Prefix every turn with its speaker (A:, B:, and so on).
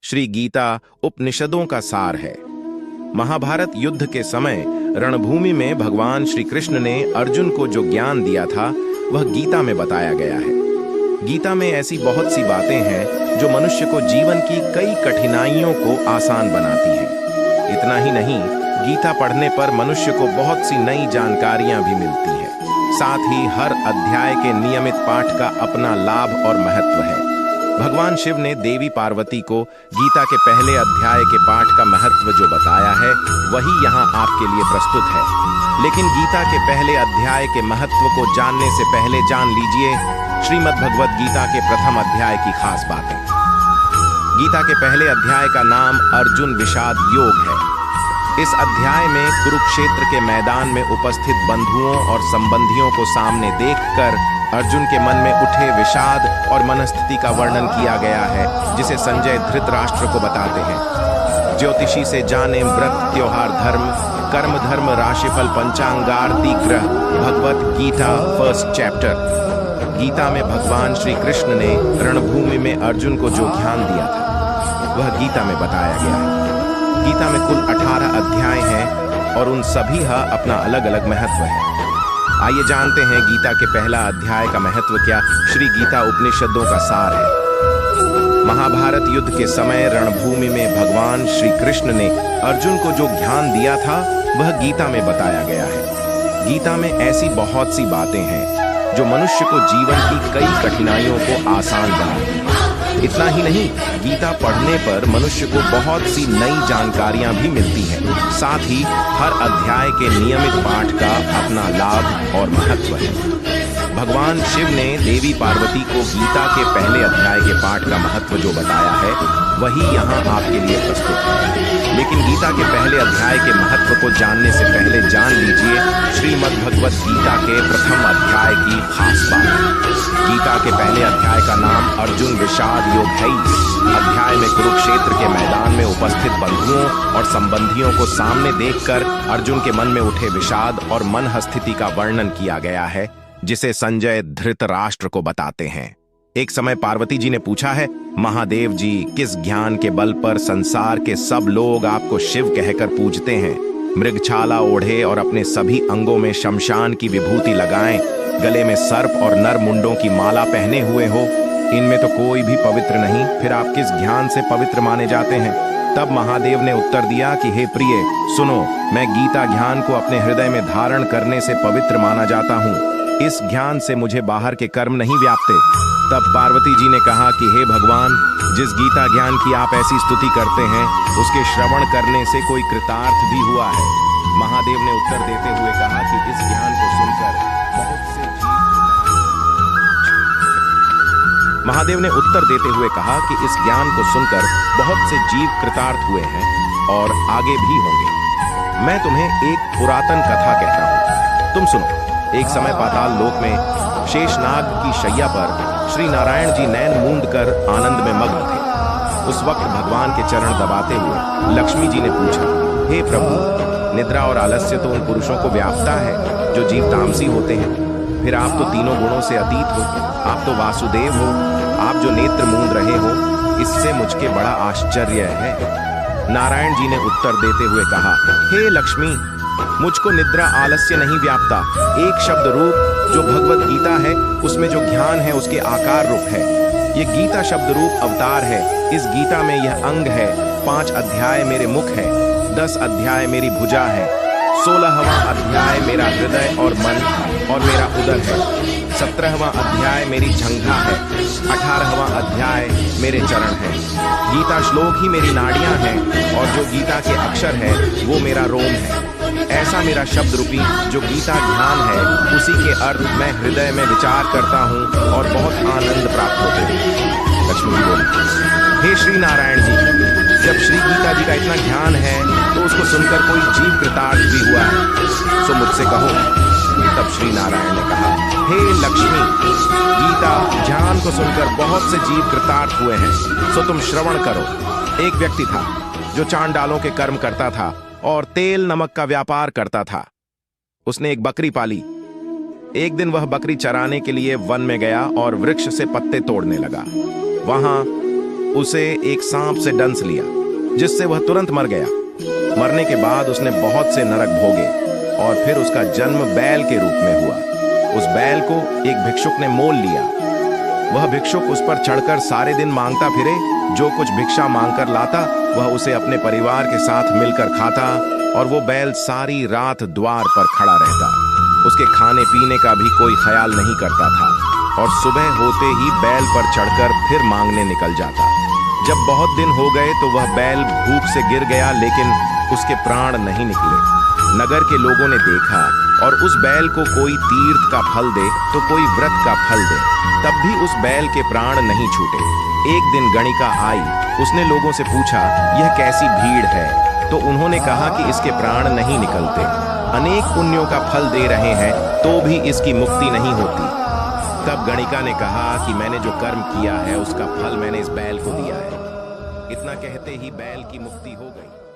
A: श्री गीता उपनिषदों का सार है। महाभारत युद्ध के समय रणभूमि में भगवान श्री कृष्ण ने अर्जुन को जो ज्ञान दिया था वह गीता में बताया गया है। गीता में ऐसी बहुत सी बातें हैं जो मनुष्य को जीवन की कई कठिनाइयों को आसान बनाती है। इतना ही नहीं, गीता पढ़ने पर मनुष्य को बहुत सी नई जानकारियां भी मिलती है। साथ ही हर अध्याय के नियमित पाठ का अपना लाभ और महत्व है। भगवान शिव ने देवी पार्वती को गीता के पहले अध्याय के पाठ का महत्व जो बताया है वही यहाँ आपके लिए प्रस्तुत है। लेकिन गीता के पहले अध्याय के महत्व को जानने से पहले जान लीजिए श्रीमद् भगवद गीता के प्रथम अध्याय की खास बातें। गीता के पहले अध्याय का नाम अर्जुन विषाद योग है। इस अध्याय में कुरुक्षेत्र के मैदान में उपस्थित बंधुओं और संबंधियों को सामने देखकर अर्जुन के मन में उठे विषाद और मनस्थिति का वर्णन किया गया है, जिसे संजय धृतराष्ट्र को बताते हैं। ज्योतिषी से जाने व्रत त्योहार धर्म कर्म धर्म राशिफल पंचांगारती ग्रह भगवत गीता फर्स्ट चैप्टर। गीता में भगवान श्री कृष्ण ने रणभूमि में अर्जुन को जो ज्ञान दिया था वह गीता में बताया गया है। गीता में कुल 18 अध्याय हैं और उन सभी का अपना अलग अलग महत्व है। आइए जानते हैं गीता के पहला अध्याय का महत्व क्या। श्री गीता उपनिषदों का सार है। महाभारत युद्ध के समय रणभूमि में भगवान श्री कृष्ण ने अर्जुन को जो ज्ञान दिया था वह गीता में बताया गया है। गीता में ऐसी बहुत सी बातें हैं जो मनुष्य को जीवन की कई कठिनाइयों को आसान बनाती हैं। इतना ही नहीं, गीता पढ़ने पर मनुष्य को बहुत सी नई जानकारियां भी मिलती हैं। साथ ही हर अध्याय के नियमित पाठ का अपना लाभ और महत्व है। भगवान शिव ने देवी पार्वती को गीता के पहले अध्याय के पाठ का महत्व जो बताया है वही यहाँ आपके लिए प्रस्तुत है। लेकिन गीता के पहले अध्याय के महत्व को जानने से पहले जान लीजिए श्रीमद् भगवद गीता के प्रथम अध्याय की खास बात। गीता के पहले अध्याय का नाम अर्जुन विषाद योग है। अध्याय में कुरुक्षेत्र के मैदान में उपस्थित बंधुओं और संबंधियों को सामने देखकर अर्जुन के मन में उठे विषाद और मन स्थिति का वर्णन किया गया है, जिसे संजय धृतराष्ट्र को बताते हैं। एक समय पार्वती जी ने पूछा है, महादेव जी, किस ज्ञान के बल पर संसार के सब लोग आपको शिव कहकर पूजते हैं? मृगछाला ओढ़े और अपने सभी अंगों में शमशान की विभूति लगाएं, गले में सर्प और नर मुंडों की माला पहने हुए हो, इनमें तो कोई भी पवित्र नहीं, फिर आप किस ज्ञान से पवित्र माने जाते हैं? तब महादेव ने उत्तर दिया कि हे प्रिय, सुनो, मैं गीता ज्ञान को अपने हृदय में धारण करने से पवित्र माना जाता हूँ। इस ज्ञान से मुझे बाहर के कर्म नहीं व्यापते। तब पार्वती जी ने कहा कि हे भगवान, जिस गीता ज्ञान की आप ऐसी स्तुति करते हैं उसके श्रवण करने से कोई कृतार्थ भी हुआ है? महादेव ने उत्तर देते हुए कहा कि इस ज्ञान को सुनकर बहुत से जीव कृतार्थ हुए हैं और आगे भी होंगे। मैं तुम्हें एक पुरातन कथा कहता हूँ, तुम सुनो। एक समय पाताल लोक में शेषनाग की शैया पर श्री नारायण जी नैन मूंद कर आनंद में मग्न थे। उस वक्त भगवान के चरण दबाते हुए लक्ष्मी जी ने पूछा, हे प्रभु, निद्रा और आलस्य तो उन पुरुषों को व्यापता है जो जीव तामसी होते हैं, फिर आप तो तीनों गुणों से अतीत हो, आप तो वासुदेव हो, आप जो नेत्र मूंद रहे हो, इससे मुझके बड़ा आश्चर्य है। नारायण जी ने उत्तर देते हुए कहा, हे लक्ष्मी, मुझको निद्रा आलस्य नहीं व्यापता। एक शब्द रूप जो भगवत गीता है उसमें जो ज्ञान है उसके आकार रूप है। ये गीता शब्द रूप अवतार है। इस गीता में यह अंग है। 5 अध्याय मेरे मुख है, 10 अध्याय मेरी भुजा है, 16वां अध्याय मेरा हृदय और मन और मेरा उदर है, 17वां अध्याय मेरी जंघा है, 18वां अध्याय मेरे चरण है। गीता श्लोक ही मेरी नाड़ियां हैं और जो गीता के अक्षर है वो मेरा रोम है। ऐसा मेरा शब्द रूपी जो गीता ज्ञान है उसी के अर्थ मैं हृदय में विचार करता हूँ और बहुत आनंद प्राप्त होते हैं। लक्ष्मी जी बोली, हे श्री नारायण जी, जब श्री गीता जी का इतना ज्ञान है तो उसको सुनकर कोई जीव कृतार्थ भी हुआ है, सो मुझसे कहो। तब श्री नारायण ने कहा, हे लक्ष्मी, गीता ज्ञान को सुनकर बहुत से जीव कृतार्थ हुए हैं, सो तुम श्रवण करो। एक व्यक्ति था जो चांडालों के कर्म करता था और तेल नमक का व्यापार करता था। उसने एक बकरी पाली। एक दिन वह बकरी चराने के लिए वन में गया और वृक्ष से पत्ते तोड़ने लगा। वहां उसे एक सांप से डंस लिया, जिससे वह तुरंत मर गया। मरने के बाद उसने बहुत से नरक भोगे और फिर उसका जन्म बैल के रूप में हुआ। उस बैल को एक भिक्षुक ने मोल लिया। वह भिक्षुक उस पर चढ़कर सारे दिन मांगता फिरे। जो कुछ भिक्षा मांगकर लाता वह उसे अपने परिवार के साथ मिलकर खाता और वो बैल सारी रात द्वार पर खड़ा रहता। उसके खाने पीने का भी कोई ख्याल नहीं करता था और सुबह होते ही बैल पर चढ़कर फिर मांगने निकल जाता। जब बहुत दिन हो गए तो वह बैल भूख से गिर गया, लेकिन उसके प्राण नहीं निकले। नगर के लोगों ने देखा और उस बैल को कोई तीर्थ का फल दे तो कोई व्रत का फल दे, तब भी उस बैल के प्राण नहीं छूटे। एक दिन गणिका आई। उसने लोगों से पूछा, यह कैसी भीड़ है? तो उन्होंने कहा कि इसके प्राण नहीं निकलते, अनेक पुण्यों का फल दे रहे हैं तो भी इसकी मुक्ति नहीं होती। तब गणिका ने कहा कि मैंने जो कर्म किया है उसका फल मैंने इस बैल को दिया है। इतना कहते ही बैल की मुक्ति हो गई।